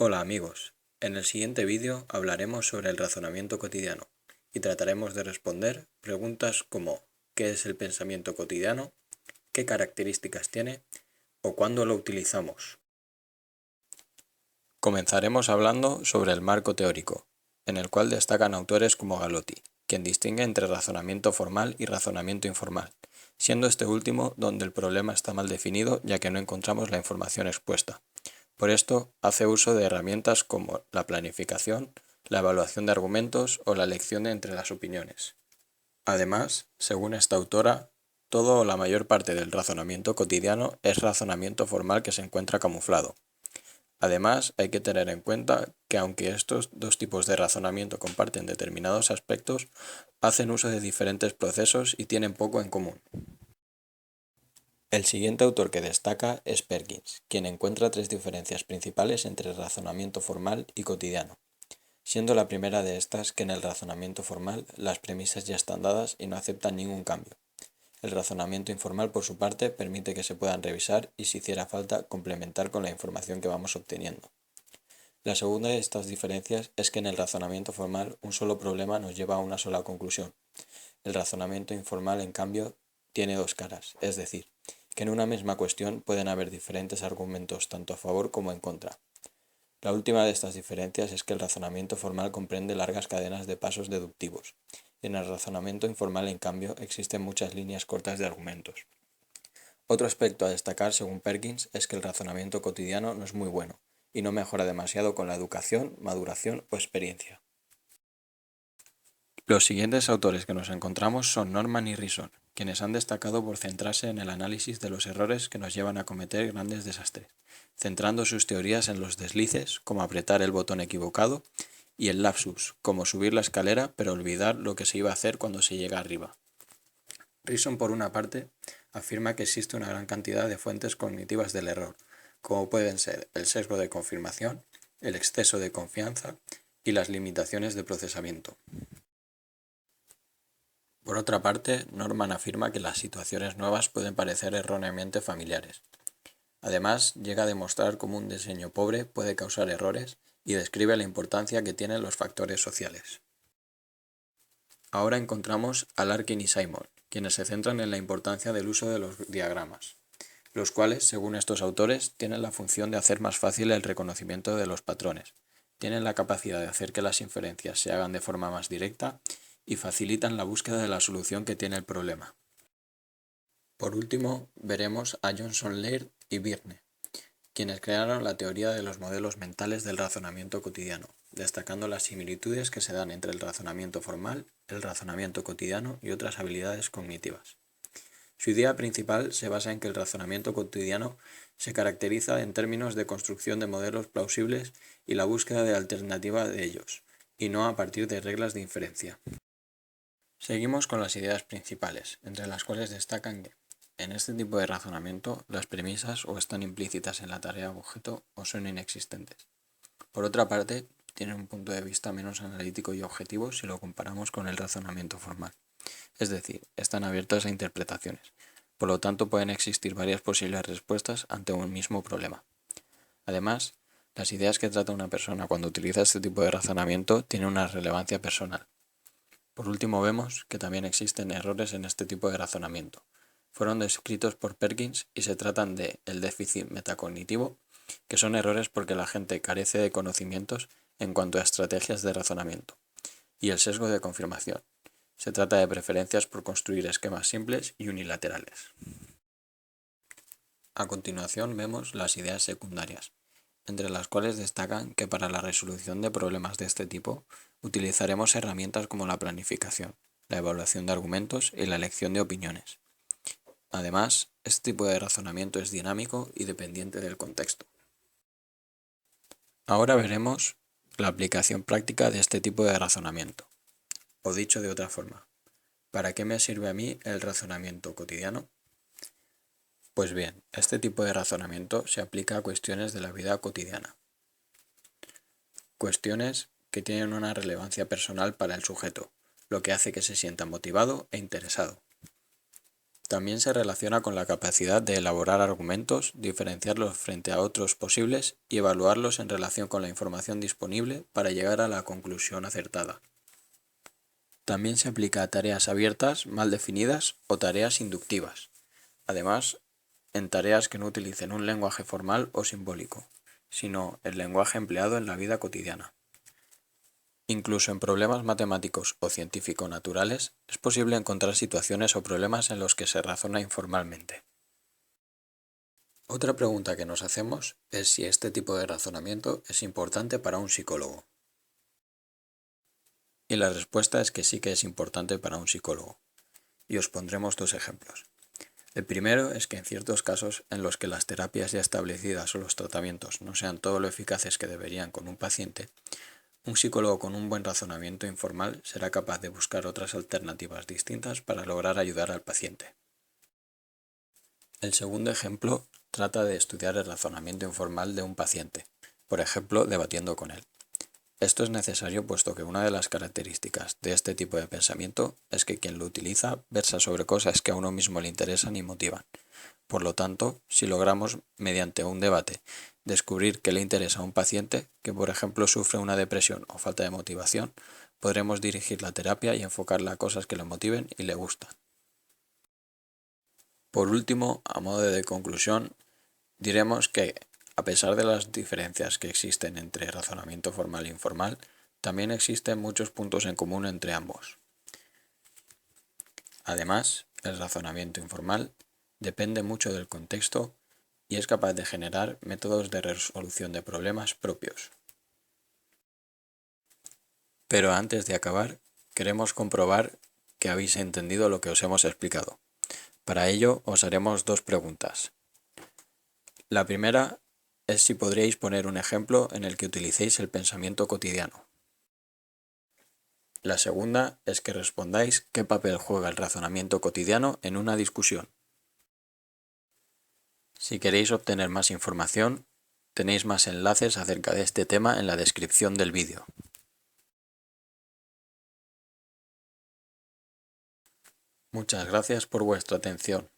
Hola amigos, en el siguiente vídeo hablaremos sobre el razonamiento cotidiano y trataremos de responder preguntas como ¿qué es el pensamiento cotidiano? ¿Qué características tiene? ¿O cuándo lo utilizamos? Comenzaremos hablando sobre el marco teórico, en el cual destacan autores como Galotti, quien distingue entre razonamiento formal y razonamiento informal, siendo este último donde el problema está mal definido ya que no encontramos la información expuesta. Por esto, hace uso de herramientas como la planificación, la evaluación de argumentos o la elección de entre las opiniones. Además, según esta autora, todo o la mayor parte del razonamiento cotidiano es razonamiento formal que se encuentra camuflado. Además, hay que tener en cuenta que aunque estos dos tipos de razonamiento comparten determinados aspectos, hacen uso de diferentes procesos y tienen poco en común. El siguiente autor que destaca es Perkins, quien encuentra tres diferencias principales entre el razonamiento formal y cotidiano, siendo la primera de estas que en el razonamiento formal las premisas ya están dadas y no aceptan ningún cambio. El razonamiento informal, por su parte, permite que se puedan revisar y, si hiciera falta, complementar con la información que vamos obteniendo. La segunda de estas diferencias es que en el razonamiento formal un solo problema nos lleva a una sola conclusión. El razonamiento informal, en cambio, tiene dos caras, es decir, que en una misma cuestión pueden haber diferentes argumentos tanto a favor como en contra. La última de estas diferencias es que el razonamiento formal comprende largas cadenas de pasos deductivos, y en el razonamiento informal, en cambio, existen muchas líneas cortas de argumentos. Otro aspecto a destacar, según Perkins, es que el razonamiento cotidiano no es muy bueno, y no mejora demasiado con la educación, maduración o experiencia. Los siguientes autores que nos encontramos son Norman y Rison, quienes han destacado por centrarse en el análisis de los errores que nos llevan a cometer grandes desastres, centrando sus teorías en los deslices, como apretar el botón equivocado, y el lapsus, como subir la escalera pero olvidar lo que se iba a hacer cuando se llega arriba. Rison, por una parte, afirma que existe una gran cantidad de fuentes cognitivas del error, como pueden ser el sesgo de confirmación, el exceso de confianza y las limitaciones de procesamiento. Por otra parte, Norman afirma que las situaciones nuevas pueden parecer erróneamente familiares. Además, llega a demostrar cómo un diseño pobre puede causar errores y describe la importancia que tienen los factores sociales. Ahora encontramos a Larkin y Simon, quienes se centran en la importancia del uso de los diagramas, los cuales, según estos autores, tienen la función de hacer más fácil el reconocimiento de los patrones, tienen la capacidad de hacer que las inferencias se hagan de forma más directa y facilitan la búsqueda de la solución que tiene el problema. Por último, veremos a Johnson Laird y Byrne, quienes crearon la teoría de los modelos mentales del razonamiento cotidiano, destacando las similitudes que se dan entre el razonamiento formal, el razonamiento cotidiano y otras habilidades cognitivas. Su idea principal se basa en que el razonamiento cotidiano se caracteriza en términos de construcción de modelos plausibles y la búsqueda de alternativa de ellos, y no a partir de reglas de inferencia. Seguimos con las ideas principales, entre las cuales destacan que, en este tipo de razonamiento, las premisas o están implícitas en la tarea objeto o son inexistentes. Por otra parte, tienen un punto de vista menos analítico y objetivo si lo comparamos con el razonamiento formal. Es decir, están abiertas a interpretaciones. Por lo tanto, pueden existir varias posibles respuestas ante un mismo problema. Además, las ideas que trata una persona cuando utiliza este tipo de razonamiento tienen una relevancia personal. Por último, vemos que también existen errores en este tipo de razonamiento. Fueron descritos por Perkins y se tratan de el déficit metacognitivo, que son errores porque la gente carece de conocimientos en cuanto a estrategias de razonamiento, y el sesgo de confirmación. Se trata de preferencias por construir esquemas simples y unilaterales. A continuación vemos las ideas secundarias, entre las cuales destacan que para la resolución de problemas de este tipo utilizaremos herramientas como la planificación, la evaluación de argumentos y la elección de opiniones. Además, este tipo de razonamiento es dinámico y dependiente del contexto. Ahora veremos la aplicación práctica de este tipo de razonamiento. O dicho de otra forma, ¿para qué me sirve a mí el razonamiento cotidiano? Pues bien, este tipo de razonamiento se aplica a cuestiones de la vida cotidiana. Cuestiones que tienen una relevancia personal para el sujeto, lo que hace que se sienta motivado e interesado. También se relaciona con la capacidad de elaborar argumentos, diferenciarlos frente a otros posibles y evaluarlos en relación con la información disponible para llegar a la conclusión acertada. También se aplica a tareas abiertas, mal definidas o tareas inductivas. Además, en tareas que no utilicen un lenguaje formal o simbólico, sino el lenguaje empleado en la vida cotidiana. Incluso en problemas matemáticos o científico-naturales es posible encontrar situaciones o problemas en los que se razona informalmente. Otra pregunta que nos hacemos es si este tipo de razonamiento es importante para un psicólogo. Y la respuesta es que sí que es importante para un psicólogo. Y os pondremos dos ejemplos. El primero es que en ciertos casos en los que las terapias ya establecidas o los tratamientos no sean todo lo eficaces que deberían con un paciente, un psicólogo con un buen razonamiento informal será capaz de buscar otras alternativas distintas para lograr ayudar al paciente. El segundo ejemplo trata de estudiar el razonamiento informal de un paciente, por ejemplo, debatiendo con él. Esto es necesario puesto que una de las características de este tipo de pensamiento es que quien lo utiliza versa sobre cosas que a uno mismo le interesan y motivan. Por lo tanto, si logramos, mediante un debate, descubrir qué le interesa a un paciente que, por ejemplo, sufre una depresión o falta de motivación, podremos dirigir la terapia y enfocarla a cosas que le motiven y le gustan. Por último, a modo de conclusión, diremos que, a pesar de las diferencias que existen entre razonamiento formal e informal, también existen muchos puntos en común entre ambos. Además, el razonamiento informal depende mucho del contexto y es capaz de generar métodos de resolución de problemas propios. Pero antes de acabar, queremos comprobar que habéis entendido lo que os hemos explicado. Para ello, os haremos dos preguntas. La primera es si podríais poner un ejemplo en el que utilicéis el pensamiento cotidiano. La segunda es que respondáis qué papel juega el razonamiento cotidiano en una discusión. Si queréis obtener más información, tenéis más enlaces acerca de este tema en la descripción del vídeo. Muchas gracias por vuestra atención.